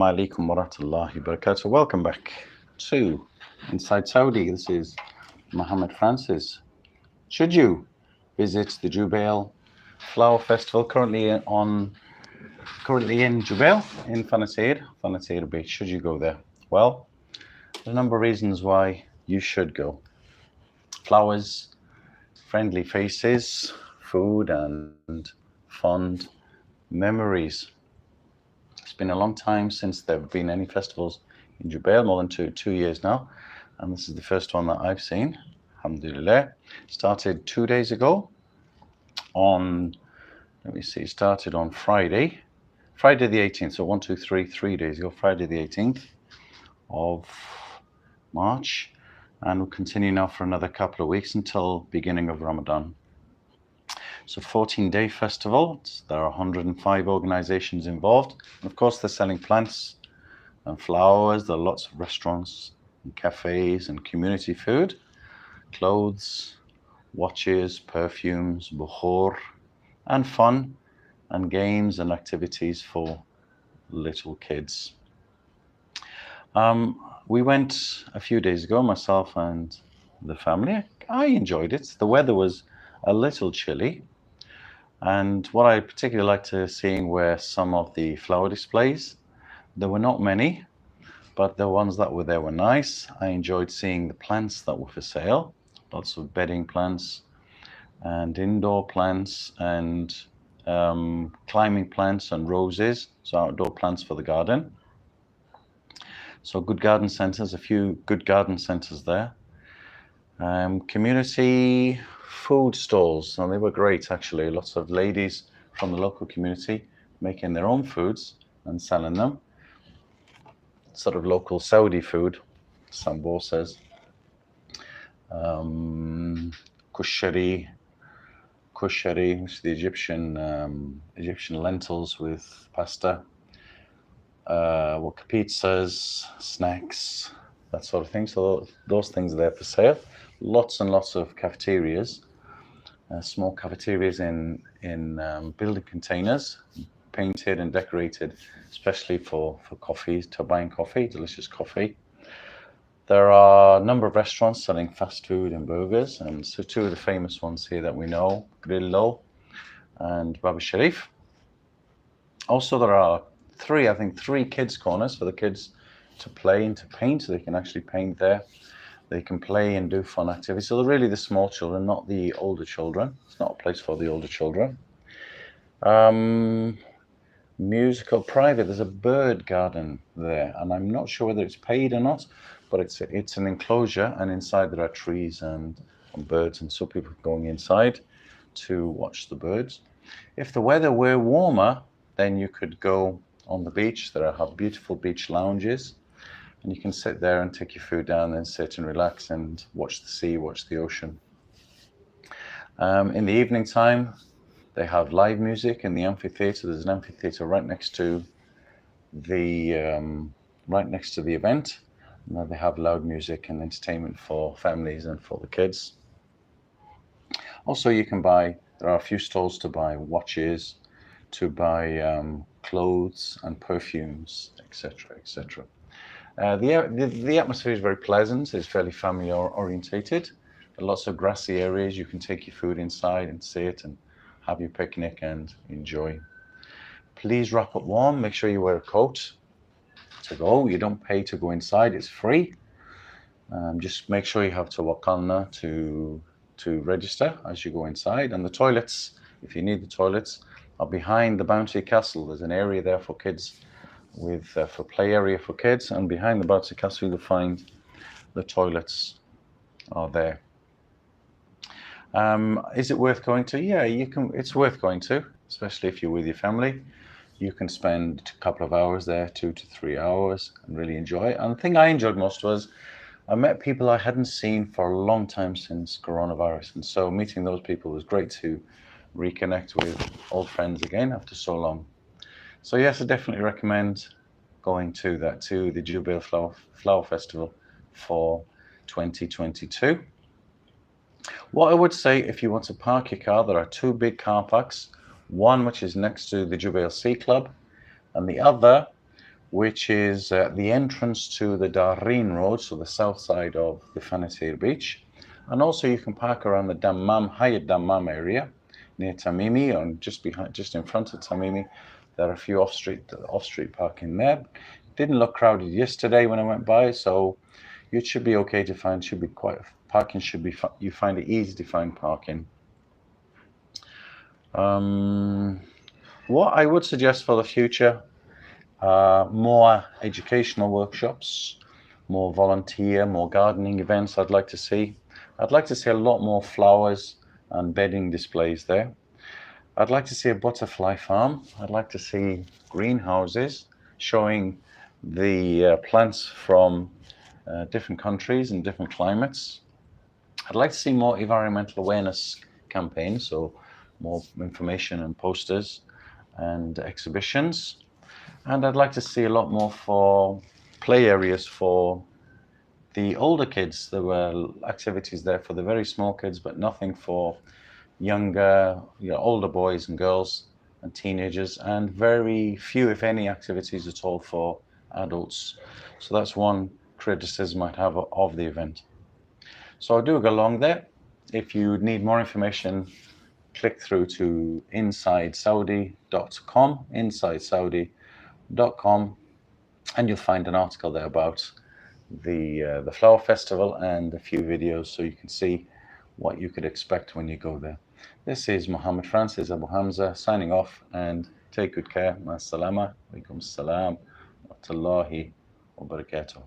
Alaikum wa rahmatullahi wa barakatuh. Welcome back to Inside Saudi. This is Mohammed Francis. Should you visit the Jubail Flower Festival currently in Jubail in Fanatir Beach? Should you go there? Well, there's a number of reasons why you should go. Flowers, friendly faces, food, and fond memories. It's been a long time since there have been any festivals in Jubail, more than two years now, and this is the first one that I've seen. Alhamdulillah. Started 2 days ago started on Friday the 18th. So 3 days ago, Friday the 18th of March, and we'll continue now for another couple of weeks until beginning of Ramadan. It's a 14-day festival. There are 105 organizations involved. And of course, they're selling plants and flowers. There are lots of restaurants and cafes and community food, clothes, watches, perfumes, bukhur, and fun and games and activities for little kids. We went a few days ago, myself and the family. I enjoyed it. The weather was a little chilly. And what I particularly liked seeing were some of the flower displays. There were not many, but the ones that were there were nice. I enjoyed seeing the plants that were for sale. Lots of bedding plants and indoor plants and climbing plants and roses, so outdoor plants for the garden. So good garden centers, a few good garden centers there. Community food stalls, and they were great actually. Lots of ladies from the local community making their own foods and selling them. Sort of local Saudi food, samosas, kushari, which is the Egyptian lentils with pasta, pizzas, snacks, that sort of thing. So those things are there for sale. Lots and lots of cafeterias, small cafeterias in building containers, painted and decorated, especially for coffee, to buying coffee, delicious coffee. There are a number of restaurants selling fast food and burgers, and so two of the famous ones here that we know, Grillo and Baba Sharif. Also, there are three kids corners for the kids to play and to paint. They can actually paint there. They can play and do fun activities. So they're really the small children, not the older children. It's not a place for the older children. Musical private. There's a bird garden there, and I'm not sure whether it's paid or not, but it's an enclosure, and inside there are trees and birds, and so people are going inside to watch the birds. If the weather were warmer, then you could go on the beach. There are beautiful beach lounges, and you can sit there and take your food down and sit and relax and watch the sea, watch the ocean. In the evening time, they have live music in the amphitheater. There's an amphitheater right next to the event. And they have loud music and entertainment for families and for the kids. Also, there are a few stalls to buy watches, to buy clothes and perfumes, etc., etc. The atmosphere is very pleasant. It's fairly family orientated. Lots of grassy areas. You can take your food inside and sit and have your picnic and enjoy. Please wrap up warm. Make sure you wear a coat to go. You don't pay to go inside. It's free. Just make sure you have tawakalna to register as you go inside. And the toilets, if you need the toilets, are behind the Bounty Castle. There's an area there for kids for play area for kids, and behind the Bounty Castle you'll find the toilets are there. Is it worth going to? Yeah, it's worth going to, especially if you're with your family. You can spend a couple of hours there, 2 to 3 hours, and really enjoy it. And the thing I enjoyed most was I met people I hadn't seen for a long time since coronavirus, and so meeting those people was great to reconnect with old friends again after so long. So yes, I definitely recommend going to the Jubail Flower Festival for 2022. What I would say, if you want to park your car, there are two big car parks, one which is next to the Jubail Sea Club, and the other which is the entrance to the Dareen Road, so the south side of the Fanatir Beach. And also you can park around the Dammam, Hayat Dammam area near Tamimi, or just in front of Tamimi. There are a few off-street parking there. Didn't look crowded yesterday when I went by, so it should be okay to find. Should be quite parking. Should be you find it easy to find parking. What I would suggest for the future, more educational workshops, more volunteer, more gardening events. I'd like to see a lot more flowers and bedding displays there. I'd like to see a butterfly farm. I'd like to see greenhouses showing the plants from different countries and different climates. I'd like to see more environmental awareness campaigns, so more information and posters and exhibitions. And I'd like to see a lot more for play areas for the older kids. There were activities there for the very small kids, but nothing for younger, older boys and girls and teenagers, and very few, if any, activities at all for adults. So that's one criticism I'd have of the event. So do go along there. If you need more information, click through to insidesaudi.com, insidesaudi.com, and you'll find an article there about the Flower Festival and a few videos so you can see what you could expect when you go there. This is Muhammad Francis Abu Hamza signing off, and take good care. Ma salama. Alaikum salam wa rahmatullahi wa barakatuh.